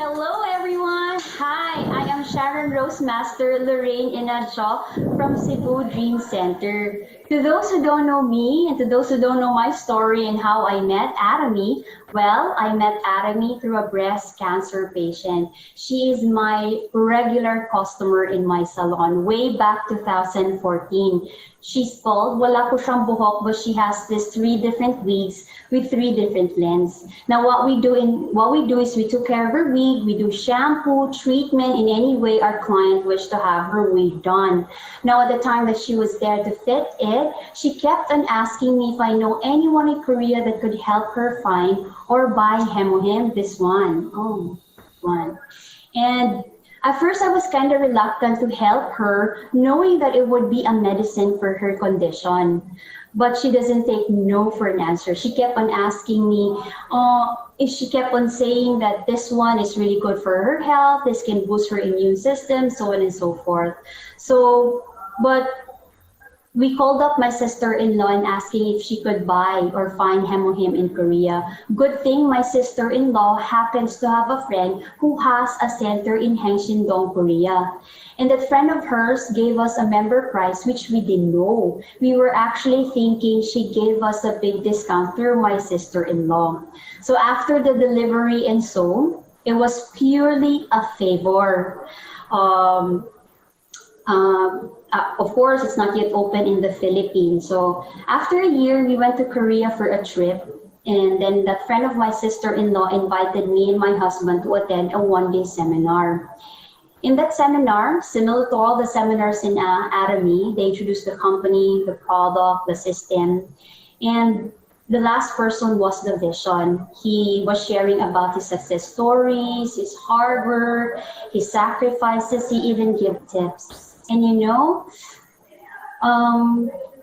Hello everyone! Hi, I am Sharon Rose Master Laurien cho from Cebu Dream Center. To those who don't know me and to those who don't know my story and how I met Atomy, well, I met Atomy through a breast cancer patient. She is my regular customer in my salon way back 2014. She's told, wala ko siyang buhok, but she has these three different wigs with three different lengths. Now, what we do is we took care of her wig, we do shampoo, treatment in any way our client wished to have her wig done. Now, at the time that she was there to fit it, she kept on asking me if I know anyone in Korea that could help her find or buy Hemohem, this one. Oh, one. And at first, I was kind of reluctant to help her, knowing that it would be a medicine for her condition. But she doesn't take no for an answer. She kept on asking me, if she kept on saying that this one is really good for her health, this can boost her immune system, so on and so forth. But we called up my sister-in-law and asking if she could buy or find Hemohim in Korea. Good thing my sister-in-law happens to have a friend who has a center in Hangsindong, Korea. And that friend of hers gave us a member price, which we didn't know. We were actually thinking she gave us a big discount through my sister-in-law. So after the delivery and so, it was purely a favor. Of course, it's not yet open in the Philippines. So after a year, we went to Korea for a trip. And then that friend of my sister-in-law invited me and my husband to attend a one-day seminar. In that seminar, similar to all the seminars in Atomy, they introduced the company, the product, the system. And the last person was the vision. He was sharing about his success stories, his hard work, his sacrifices. He even gave tips. And you know,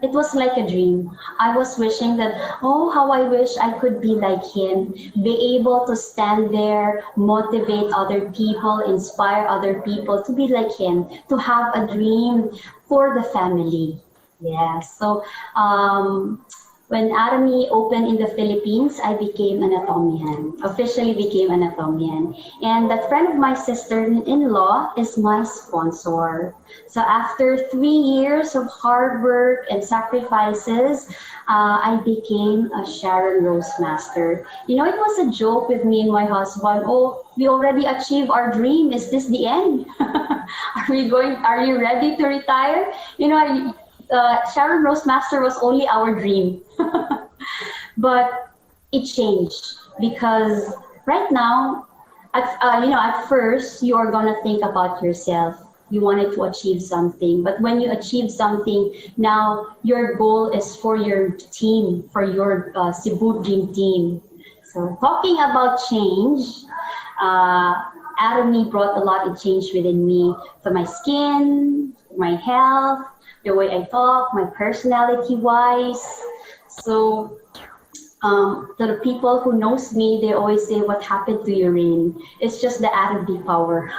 it was like a dream. I was wishing that, oh, how I wish I could be like him, be able to stand there, motivate other people, inspire other people to be like him, to have a dream for the family. Yeah, so when Atomy opened in the Philippines, I became an Atomian, officially became an Atomian. And that friend of my sister-in-law is my sponsor. So after 3 years of hard work and sacrifices, I became a Sharon Rose Master. You know, it was a joke with me and my husband. Oh, we already achieved our dream. Is this the end? Are you ready to retire? You know, Sharon Rose Master was only our dream. But it changed because right now, at first, you are gonna think about yourself. You wanted to achieve something, but when you achieve something, now your goal is for your team, for your Cebu Dream team. So talking about change, Atomy brought a lot of change within me, to my skin, my health, the way I talk, my personality-wise. So to the people who knows me, they always say, what happened to your rain? It's just the Atomy power.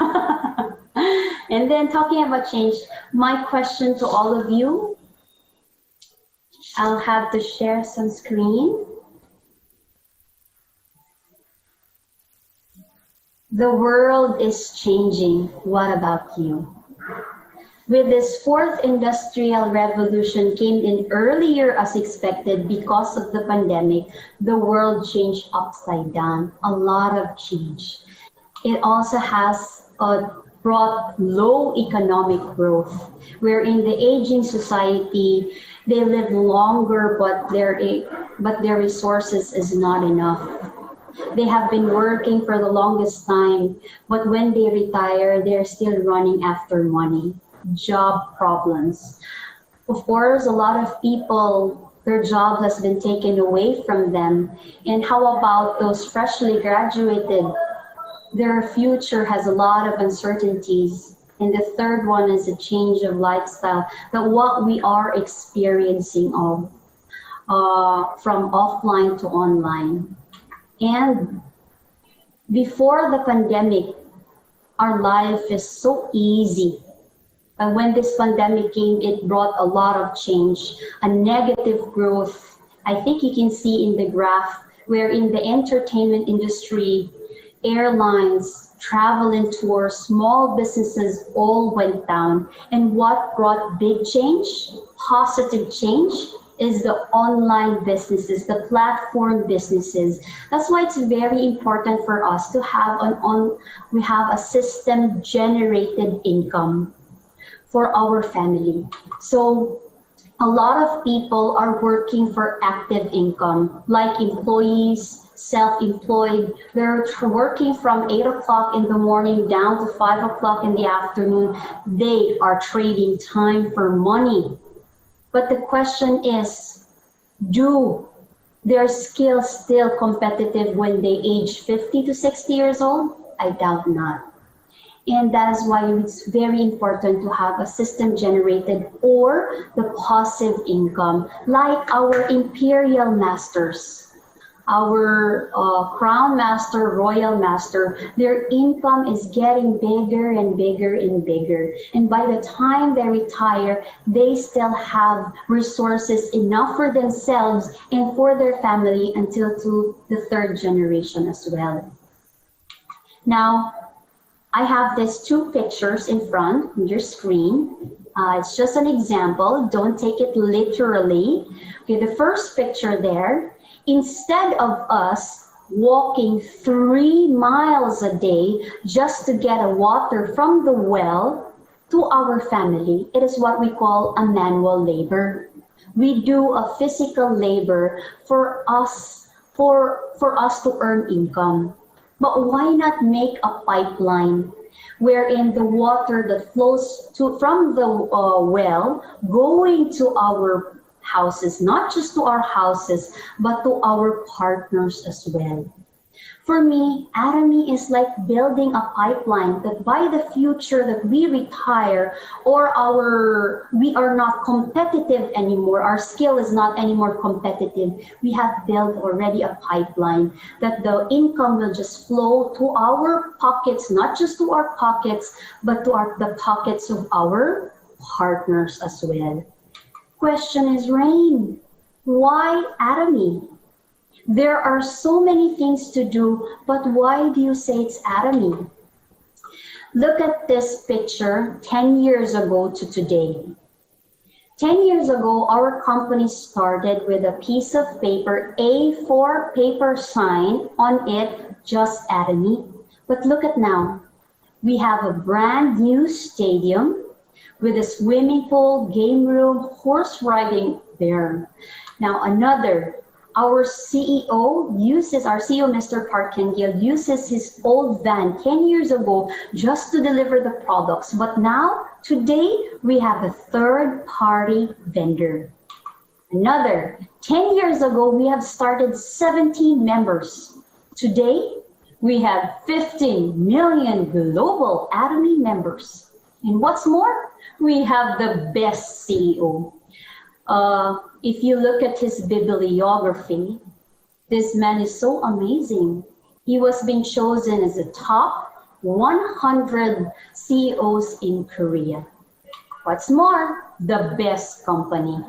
And then talking about change, my question to all of you, I'll have to share some screen. The world is changing. What about you? With this fourth industrial revolution came in earlier as expected because of the pandemic, the world changed upside down, a lot of change. It also has brought low economic growth, where in the aging society, they live longer, but their resources is not enough. They have been working for the longest time, but when they retire, they're still running after money. Job problems. Of course, a lot of people, their job has been taken away from them. And how about those freshly graduated? Their future has a lot of uncertainties. And the third one is a change of lifestyle, that what we are experiencing of from offline to online. And before the pandemic, our life is so easy. But when this pandemic came, it brought a lot of change, a negative growth. I think you can see in the graph where in the entertainment industry, Airlines, travel and tours, small businesses all went down. And what brought big change, positive change, is the online businesses, the platform businesses. That's why it's very important for us to have we have a system generated income for our family. So a lot of people are working for active income, like employees, self-employed. They're working from 8 o'clock in the morning down to 5 o'clock in the afternoon. They are trading time for money. But the question is, do their skills still competitive when they age 50 to 60 years old? I doubt not. And that is why it's very important to have a system generated or the passive income, like our imperial masters, our crown master, royal master. Their income is getting bigger and bigger and bigger. And by the time they retire, they still have resources enough for themselves and for their family until to the third generation as well. Now, I have these two pictures in front on your screen. It's just an example. Don't take it literally. Okay, the first picture there, instead of us walking 3 miles a day just to get a water from the well to our family, it is what we call a manual labor. We do a physical labor for us to earn income. But why not make a pipeline wherein the water that flows from the well going to our houses, not just to our houses, but to our partners as well? For me, Atomy is like building a pipeline that by the future that we retire or we are not competitive anymore, our skill is not anymore competitive, we have built already a pipeline that the income will just flow to our pockets, not just to our pockets, but to the pockets of our partners as well. Question is, Rain, why Atomy? There are so many things to do, but why do you say it's Atomy? Look at this picture 10 years ago to today. 10 years ago, our company started with a piece of paper, A4 paper sign on it, just Atomy. But look at now. We have a brand new stadium with a swimming pool, game room, horse riding there. Now our CEO, Mr. Parkengill, uses his old van 10 years ago just to deliver the products. But now, today, we have a third-party vendor. 10 years ago, we have started 17 members. Today, we have 15 million global Atomy members. And what's more, we have the best CEO. If you look at his bibliography, this man is so amazing. He was being chosen as the top 100 CEOs in Korea. What's more, the best company.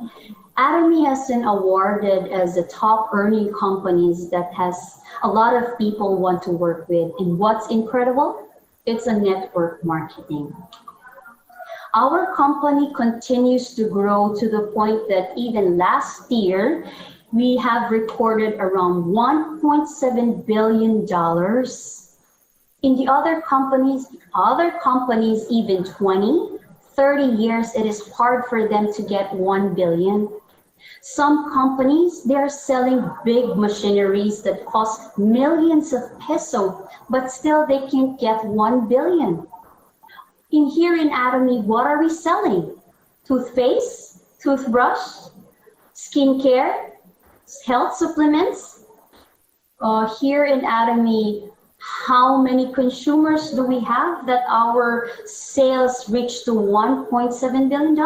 Atomy has been awarded as the top earning companies that has a lot of people want to work with. And what's incredible? It's a network marketing. Our company continues to grow to the point that even last year, we have recorded around $1.7 billion. In the other companies even 20, 30 years, it is hard for them to get 1 billion. Some companies, they are selling big machineries that cost millions of pesos, but still they can't get 1 billion. Here in Atomy, what are we selling? Toothpaste, toothbrush, skincare, health supplements. Here in Atomy, how many consumers do we have that our sales reach to $1.7 billion?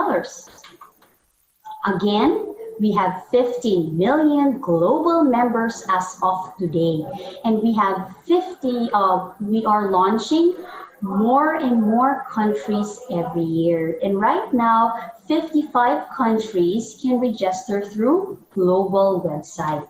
Again, we have 15 million global members as of today. And we have we are launching more and more countries every year. And right now, 55 countries can register through global website.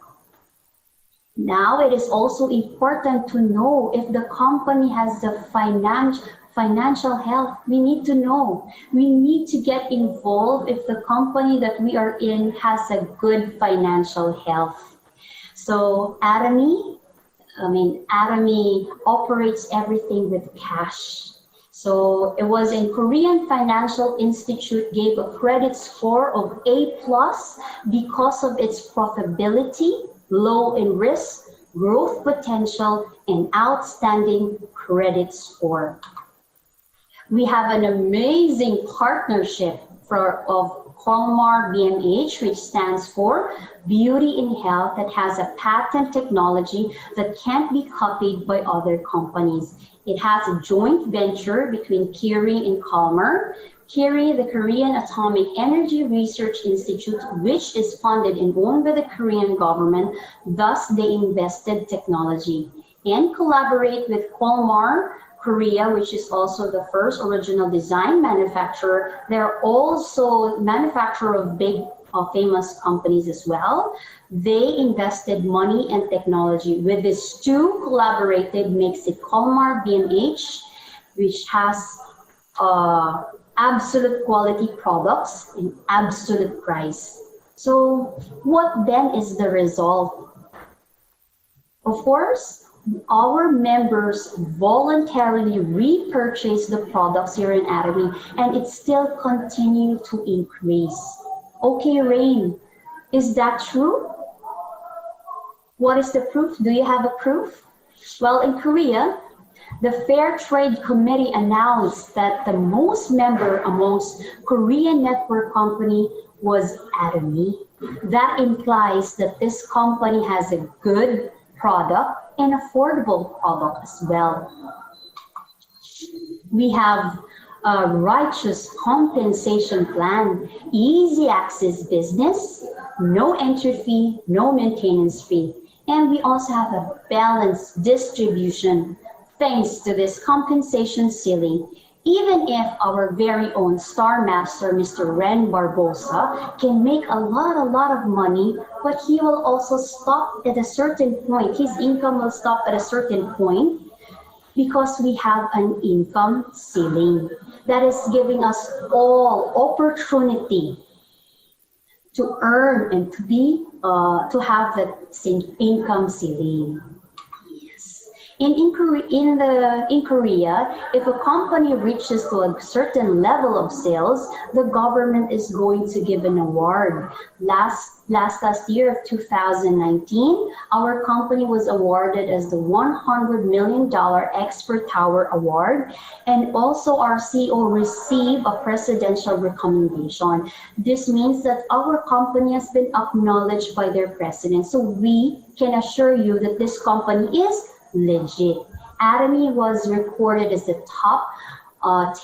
Now, it is also important to know if the company has the financial health. We need to know. We need to get involved if the company that we are in has a good financial health. So Atomy operates everything with cash. So it was in Korean Financial Institute gave a credit score of A plus because of its profitability, low in risk, growth potential, and outstanding credit score. We have an amazing partnership of Hallmark BMH, which stands for Beauty in Health, that has a patent technology that can't be copied by other companies. It has a joint venture between Curie and Hallmark. Curie, the Korean Atomic Energy Research Institute, which is funded and owned by the Korean government, thus they invested technology. And collaborate with Hallmark Korea, which is also the first original design manufacturer. They're also manufacturer of big famous companies as well. They invested money and technology. With these two collaborated makes it Hallmark BMH, which has absolute quality products and absolute price. So what then is the result? Of course, our members voluntarily repurchase the products here in Atomy, and it still continue to increase. Okay, Rain, is that true? What is the proof? Do you have a proof? Well, in Korea, the Fair Trade Committee announced that the most member amongst Korean network company was Atomy. That implies that this company has a good product and affordable product as well. We have a righteous compensation plan, easy access business, no entry fee, no maintenance fee. And we also have a balanced distribution thanks to this compensation ceiling. Even if our very own Star Master, Mr. Ren Barbosa, can make a lot of money, but he will also stop at a certain point. His income will stop at a certain point because we have an income ceiling that is giving us all opportunity to earn and to have that same income ceiling. In Korea, if a company reaches to a certain level of sales, the government is going to give an award. Last year of 2019, our company was awarded as the $100 million Expert Tower Award, and also our CEO received a presidential recommendation. This means that our company has been acknowledged by their president, so we can assure you that this company is legit. Atomy was recorded as the top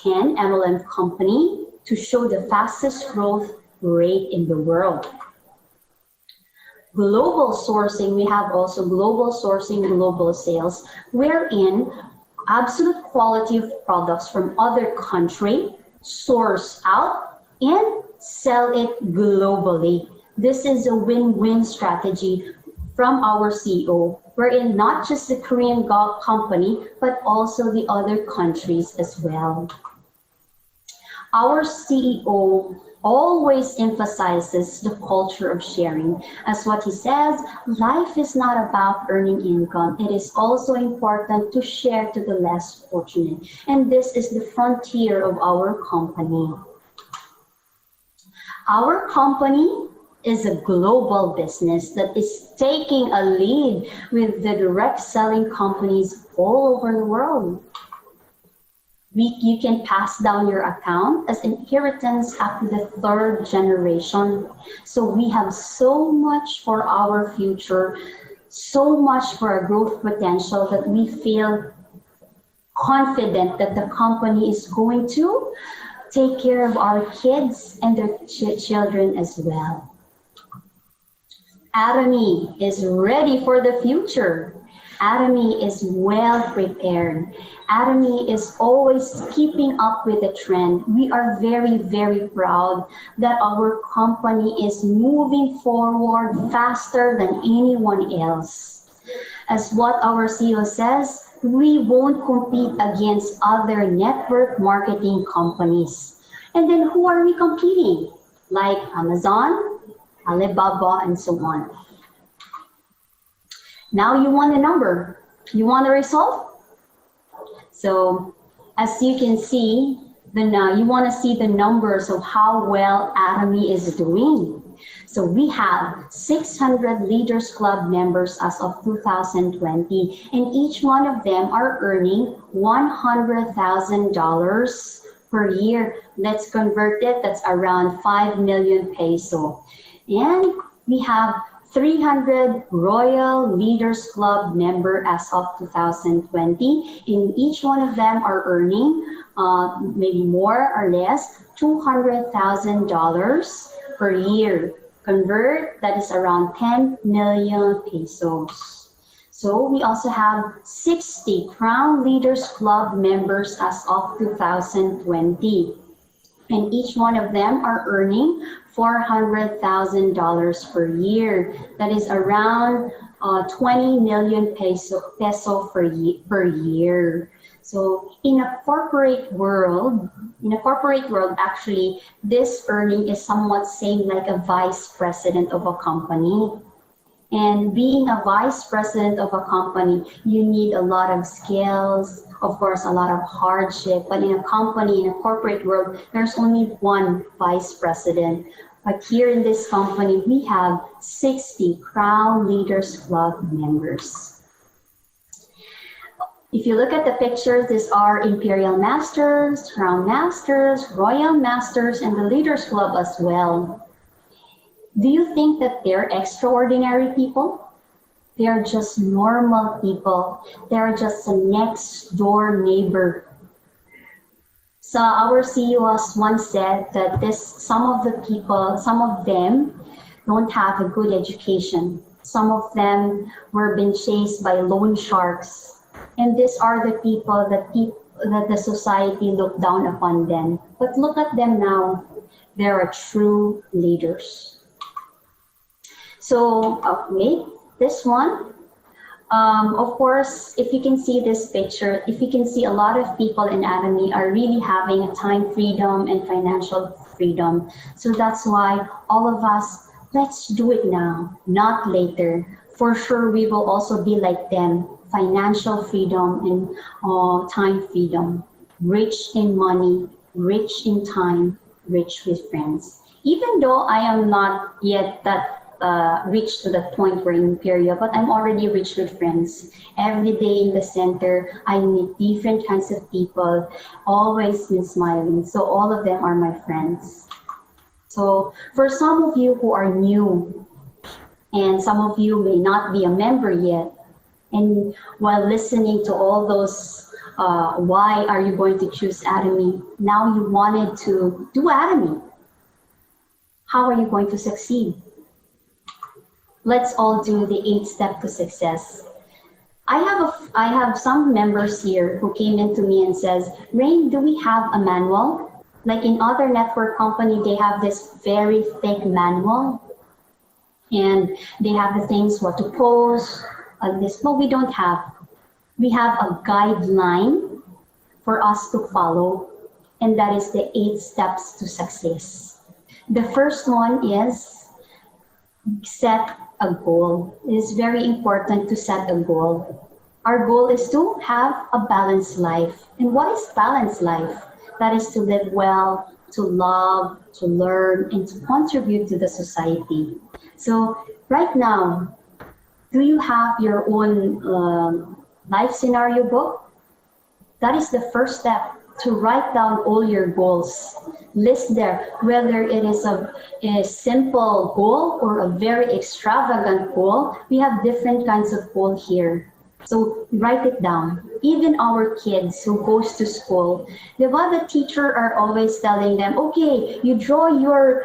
10 MLM company to show the fastest growth rate in the world. Global sourcing, we have also global sourcing, global sales, wherein absolute quality of products from other country source out and sell it globally. This is a win-win strategy from our CEO, wherein not just the Korean company, but also the other countries as well. Our CEO always emphasizes the culture of sharing. As what he says, life is not about earning income. It is also important to share to the less fortunate. And this is the frontier of our company. Our company is a global business that is taking a lead with the direct selling companies all over the world. You can pass down your account as inheritance up to the third generation. So we have so much for our future, so much for our growth potential that we feel confident that the company is going to take care of our kids and their children as well. Atomy is ready for the future. Atomy is well prepared. Atomy is always keeping up with the trend. We are very, very proud that our company is moving forward faster than anyone else. As what our CEO says, we won't compete against other network marketing companies. And then who are we competing? Like Amazon, Alibaba, and so on. Now you want a number. You want a result? So as you can see, you want to see the numbers of how well Atomy is doing. So we have 600 Leaders Club members as of 2020, and each one of them are earning $100,000 per year. Let's convert it, that's around 5 million peso. And we have 300 Royal Leaders Club member as of 2020, and each one of them are earning maybe more or less $200,000 per year. Convert, that is around 10 million pesos. So we also have 60 Crown Leaders Club members as of 2020. And each one of them are earning $400,000 per year. That is around 20 million peso per year. So in a corporate world, actually, this earning is somewhat same like a vice president of a company. And being a vice president of a company, you need a lot of skills, of course, a lot of hardship. But in a company, in a corporate world, there's only one vice president. But here in this company, we have 60 Crown Leaders Club members. If you look at the pictures, these are Imperial Masters, Crown Masters, Royal Masters, and the Leaders Club as well. Do you think that they're extraordinary people? They're just normal people. They're just a next door neighbor. So our CEO has once said that some of them don't have a good education. Some of them were being chased by loan sharks. And these are the people that the society looked down upon them. But look at them now. They are true leaders. So, okay, this one. Of course, if you can see this picture, if you can see a lot of people in Atomy are really having a time freedom and financial freedom. So that's why all of us, let's do it now, not later. For sure, we will also be like them. Financial freedom and time freedom, rich in money, rich in time, rich with friends. Even though I am not yet that rich to that point where in Imperial, but I'm already rich with friends. Every day in the center, I meet different kinds of people, always been smiling. So all of them are my friends. So for some of you who are new, and some of you may not be a member yet, and while listening to all those, why are you going to choose Atomy? Now you wanted to do Atomy. How are you going to succeed? Let's all do the 8 steps to success. I have some members here who came into me and says, Rain, do we have a manual? Like in other network company, they have this very thick manual. And they have the things, what to post, this. No, we don't have. We have a guideline for us to follow, and that is the 8 steps to success. The first one is set a goal. It is very important to set a goal. Our goal is to have a balanced life. And what is balanced life? That is to live well, to love, to learn, and to contribute to the society. So right now, do you have your own life scenario book? That is the first step, to write down all your goals. List there, whether it is a simple goal or a very extravagant goal. We have different kinds of goal here. So write it down. Even our kids who goes to school, the teacher are always telling them, okay, you draw your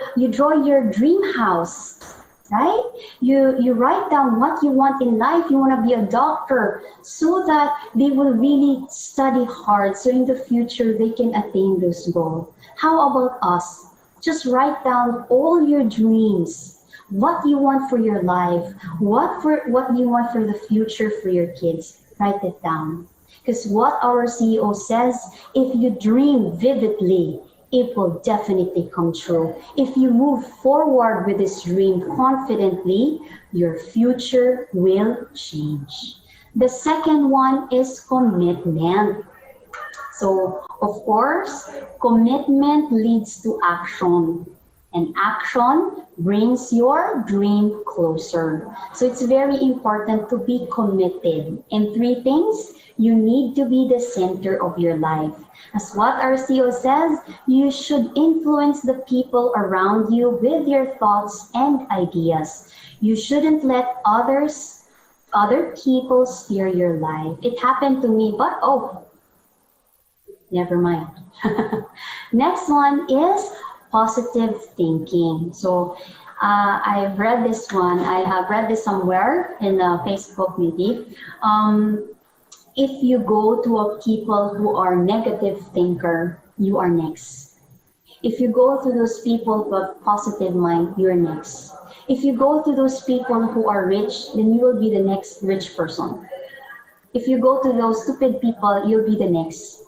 dream house. Right? You write down what you want in life. You want to be a doctor, so that they will really study hard. So in the future, they can attain those goals. How about us? Just write down all your dreams. what you want for your life, what you want for the future for your kids. Write it down. Because what our CEO says, if you dream vividly, it will definitely come true. If you move forward with this dream confidently, your future will change. The second one is commitment. So, of course, commitment leads to action, and action brings your dream closer. So, it's very important to be committed. And three things, you need to be the center of your life. As what our CEO says, you should influence the people around you with your thoughts and ideas. You shouldn't let other people steer your life. It happened to me, but never mind. Next one is positive thinking. So I've read this one. I have read this somewhere in Facebook maybe. If you go to a people who are negative thinker, you are next. If you go to those people who have positive mind, you're next. If you go to those people who are rich, then you will be the next rich person. If you go to those stupid people, you'll be the next.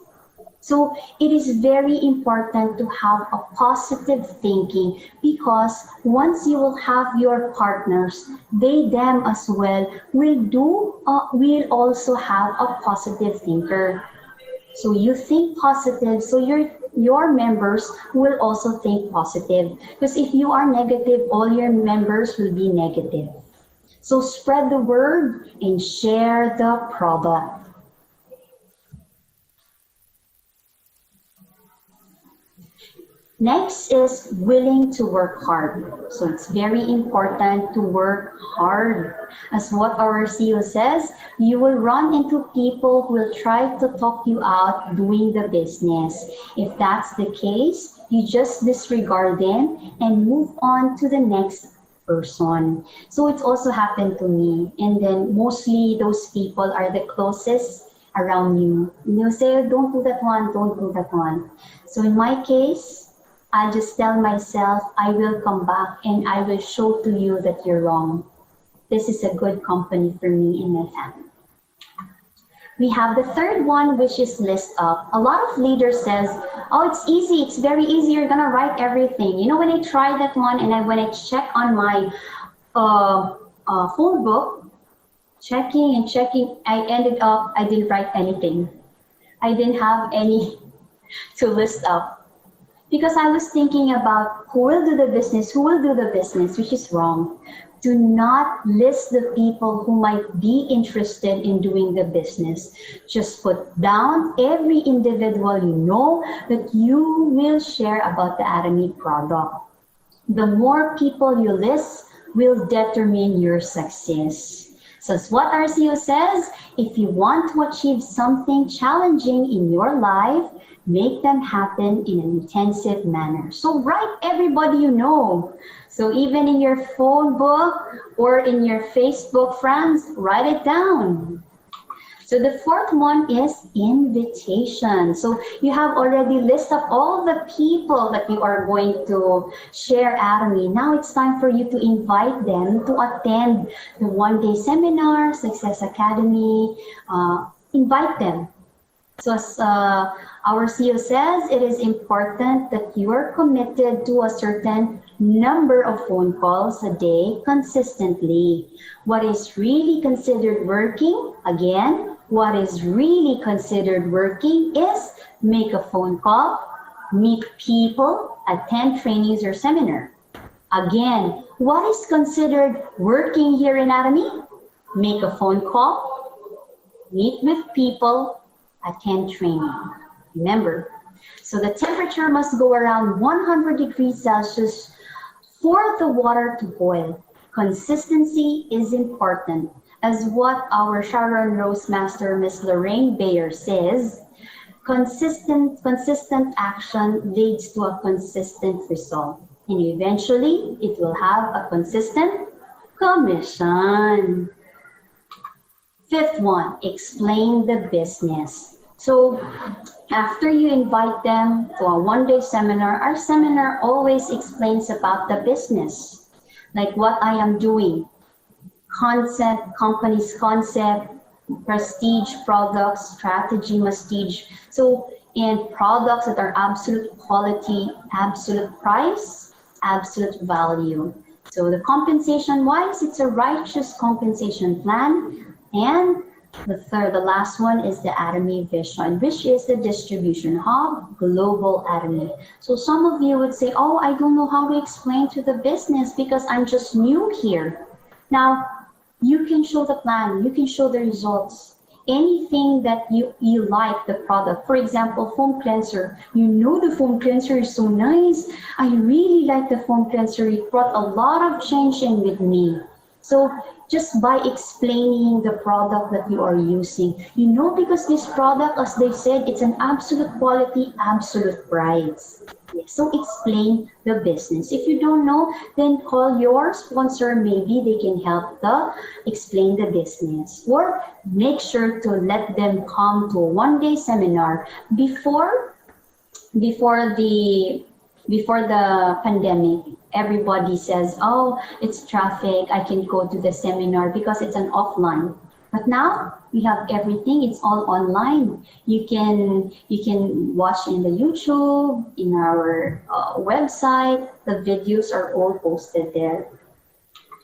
So it is very important to have a positive thinking, because once you will have your partners, them as well will also have a positive thinker. So you think positive, so your members will also think positive. Because if you are negative, all your members will be negative. So spread the word and share the product. Next is willing to work hard. So it's very important to work hard. As what our CEO says, you will run into people who will try to talk you out doing the business. If that's the case, you just disregard them and move on to the next person. So it's also happened to me. And then mostly those people are the closest around you. And they'll say, don't do that one, don't do that one. So in my case, I just tell myself, I will come back and I will show to you that you're wrong. This is a good company for me and my family. We have the third one, which is list up. A lot of leaders says, oh, it's easy. It's very easy. You're going to write everything. You know, when I tried that one and when I check on my phone book, checking and checking, I ended up, I didn't write anything. I didn't have any to list up. Because I was thinking about who will do the business, which is wrong. Do not list the people who might be interested in doing the business. Just put down every individual you know that you will share about the Atomy product. The more people you list will determine your success. So as what our CEO says, if you want to achieve something challenging in your life, make them happen in an intensive manner. So write everybody you know. So even in your phone book or in your Facebook friends, write it down. So the fourth one is invitation. So you have already listed up all the people that you are going to share Atomy. Now it's time for you to invite them to attend the one-day seminar, Success Academy. Invite them. So as our CEO says, it is important that you are committed to a certain number of phone calls a day consistently. What is really considered working, again, what is really considered working is make a phone call, meet people, attend trainings or seminar. Again, what is considered working here in Atomy? Make a phone call, meet with people, attend training. Remember, so the temperature must go around 100 degrees Celsius for the water to boil. Consistency is important. As what our Sharon Rose Master, Miss Laurien says, consistent action leads to a consistent result. And eventually, it will have a consistent commission. Fifth one, explain the business. So after you invite them to a one-day seminar, our seminar always explains about the business. like what I am doing, concept, company's concept, prestige products, strategy, prestige. So, and products that are absolute quality, absolute price, absolute value. So the compensation wise, it's a righteous compensation plan. And the last one is the Atomy vision, which is the distribution hub, global Atomy. So some of you would say, oh, I don't know how to explain to the business because I'm just new here. Now, you can show the plan, you can show the results. Anything that you like the product. For example, foam cleanser. You know the foam cleanser is so nice. I really like the foam cleanser. It brought a lot of change in with me. So just by explaining the product that you are using, you know, because this product, as they said, it's an absolute quality, absolute price. Yes. So explain the business. If you don't know, then call your sponsor. Maybe they can help explain the business. Or make sure to let them come to a one-day seminar before the before the pandemic. Everybody says, oh, it's traffic, I can go to the seminar because it's an offline. But now we have everything, it's all online. You can watch in the YouTube, in our website, the videos are all posted there.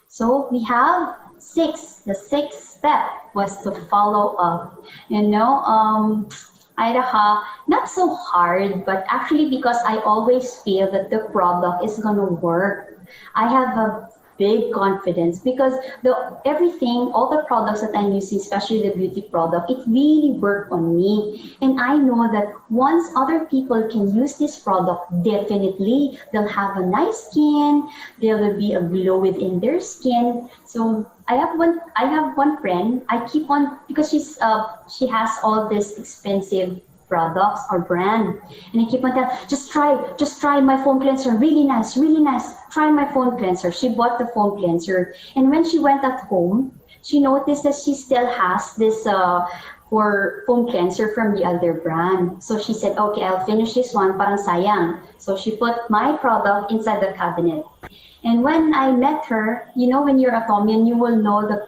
So we have the sixth step was to follow up. Not so hard, but actually because I always feel that the product is gonna work. I have a big confidence because all the products that I'm using, especially the beauty product, it really worked on me. And I know that once other people can use this product, definitely they'll have a nice skin, there will be a glow within their skin. So I have one friend. I keep on because she has all this expensive products or brand, and I keep on telling, just try my foam cleanser, really nice, really nice. Try my foam cleanser. She bought the foam cleanser, and when she went at home, she noticed that she still has this for foam cleanser from the other brand. So she said, okay, I'll finish this one, parang sayang. So she put my product inside the cabinet. And when I met her, when you're a Atomian, you will know the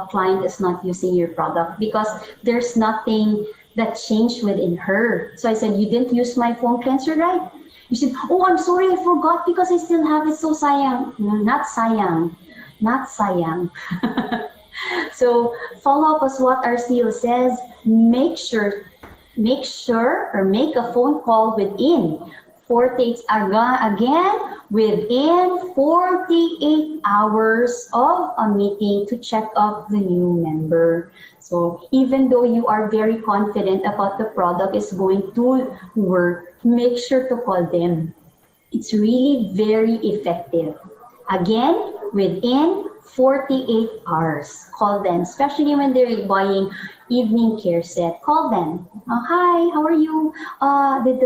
client is not using your product because there's nothing that changed within her. So I said, you didn't use my foam cleanser, right? You said, oh, I'm sorry, I forgot because I still have it, so sayang. No, not sayang, not sayang. So follow up as what our CEO says, make sure or make a phone call within 48 within 48 hours of a meeting to check up the new member. So even though you are very confident about the product is going to work, make sure to call them. It's really very effective. Again, within 48 hours, call them, especially when they're buying evening care set. Call them. Hi, how are you? Did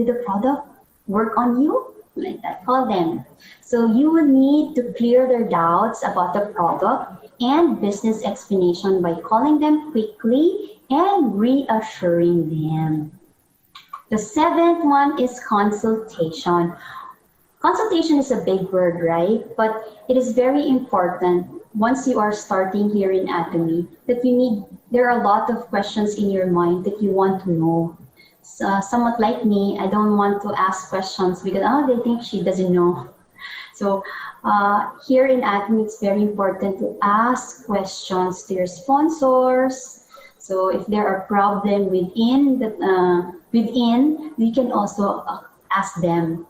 the product work on you? Like that, call them. So you will need to clear their doubts about the product and business explanation by calling them quickly and reassuring them. The seventh one is consultation. Consultation is a big word, right? But it is very important once you are starting here in Atomy that there are a lot of questions in your mind that you want to know. Somewhat like me, I don't want to ask questions because they think she doesn't know. So here in Atomy, it's very important to ask questions to your sponsors. So if there are problems within, we can also ask them.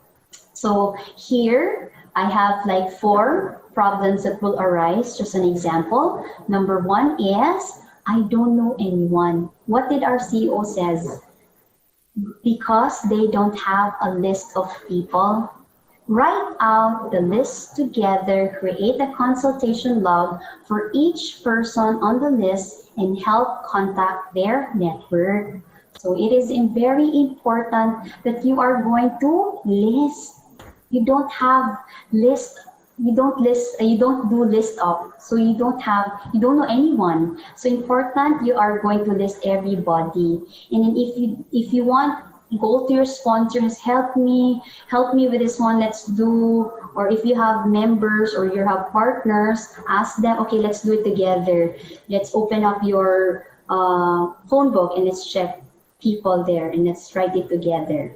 So here I have like 4 problems that will arise. Just an example. Number 1 is I don't know anyone. What did our CEO says? Because they don't have a list of people. Write out the list together, create a consultation log for each person on the list and help contact their network. So it is very important that you are going to list. You don't have list. You don't do list up. So you don't know anyone. So important, you are going to list everybody. And then if you want Go to your sponsors, help me with this one, let's do, or if you have members or you have partners, ask them, okay, let's do it together. Let's open up your phone book and let's check people there and let's write it together.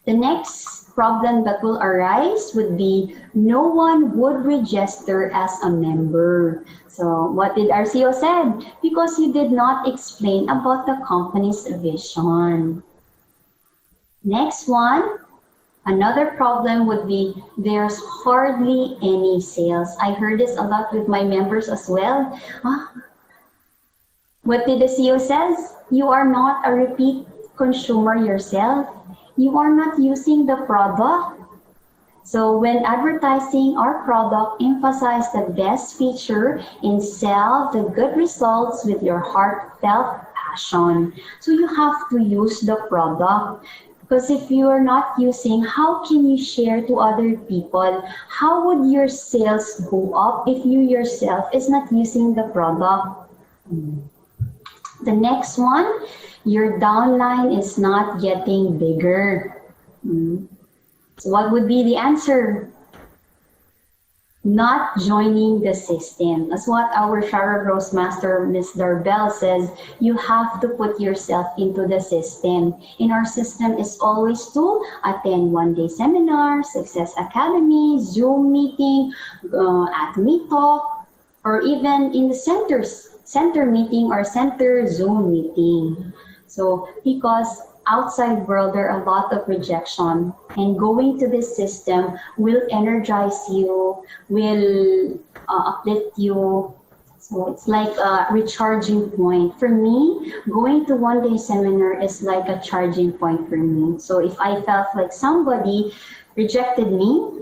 The next problem that will arise would be no one would register as a member. So what did RCO said? Because you did not explain about the company's vision. Next one, another problem would be there's hardly any sales. I heard this a lot with my members as well. What did the CEO says? You are not a repeat consumer yourself. You are not using the product. So when advertising our product, emphasize the best feature and sell the good results with your heartfelt passion. So you have to use the product. Because if you are not using, how can you share to other people? How would your sales go up if you yourself is not using the product? The next one, your downline is not getting bigger. So what would be the answer? Not joining the system. That's what our Shara Rose Master, Ms. Darbell, says. You have to put yourself into the system. And our system is always to attend one-day seminar, Success Academy, Zoom meeting, Atomy talk, or even in the center meeting or center Zoom meeting. So because outside world, there are a lot of rejection, and going to this system will energize you, will uplift you. So it's like a recharging point. For me, going to one-day seminar is like a charging point for me. So if I felt like somebody rejected me,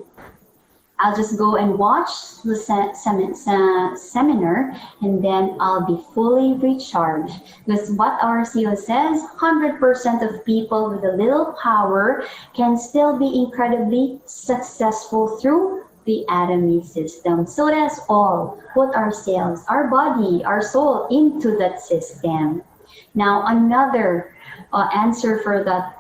I'll just go and watch the seminar, and then I'll be fully recharged. Because what our CEO says, 100% of people with a little power can still be incredibly successful through the Atomy system. So that's all. Put ourselves, our body, our soul into that system. Now, another answer for that,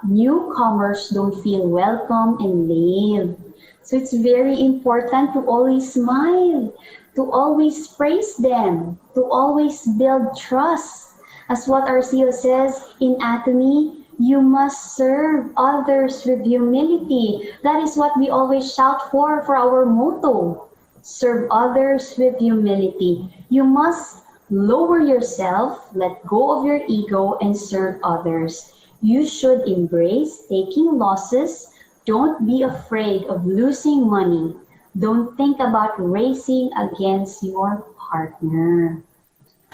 newcomers don't feel welcome and leave. So it's very important to always smile, to always praise them, to always build trust. As what our CEO says in Atomy, you must serve others with humility. That is what we always shout for our motto. Serve others with humility. You must lower yourself, let go of your ego, and serve others. You should embrace taking losses. Don't be afraid of losing money. Don't think about racing against your partner.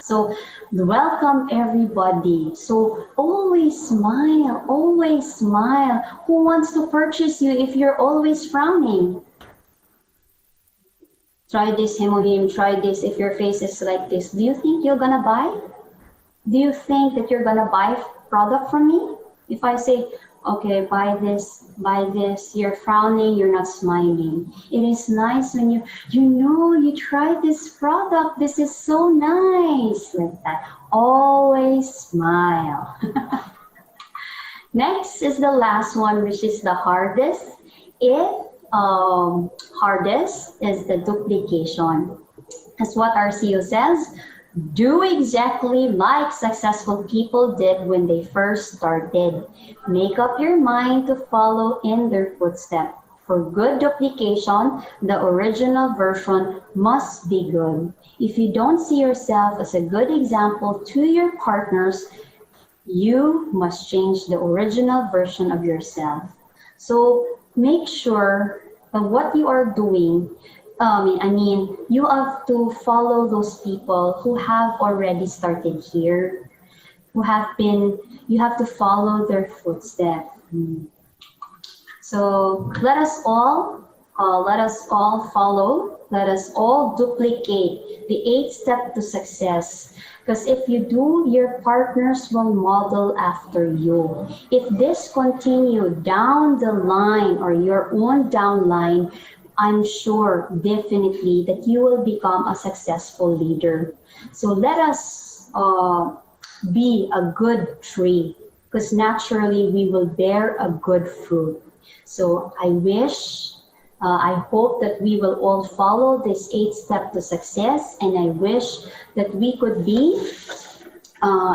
So welcome everybody. So always smile, always smile. Who wants to purchase you if you're always frowning? Try this, Hemohim, try this if your face is like this. Do you think you're gonna buy? Do you think that you're gonna buy product from me? If I say, okay, buy this, you're frowning, you're not smiling. It is nice when you try this product, this is so nice, like that. Always smile. Next is the last one, which is the hardest. Hardest is the duplication. That's what our CEO says. Do exactly like successful people did when they first started. Make up your mind to follow in their footsteps. For good duplication, the original version must be good. If you don't see yourself as a good example to your partners, you must change the original version of yourself. So make sure that what you are doing, you have to follow those people who have already started here, you have to follow their footsteps. So let us all follow, let us all duplicate the 8 steps to success. Because if you do, your partners will model after you. If this continue down the line or your own downline, I'm sure definitely that you will become a successful leader. So let us be a good tree. because naturally we will bear a good fruit. So I hope that we will all follow this 8 step to success, and I wish that we could be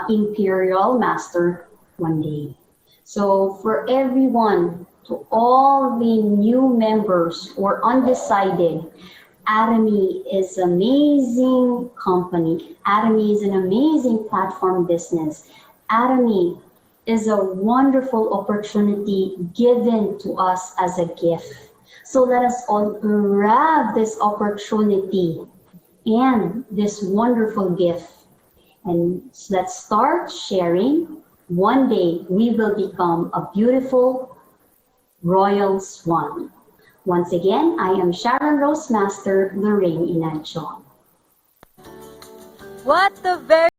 Imperial Master one day. So for everyone, to all the new members or undecided, Atomy is an amazing company. Atomy is an amazing platform business. Atomy is a wonderful opportunity given to us as a gift. So let us all grab this opportunity and this wonderful gift. And let's start sharing. One day we will become a beautiful royal swan. Once again, I am Sharon Rose Master Laurien cho. What the very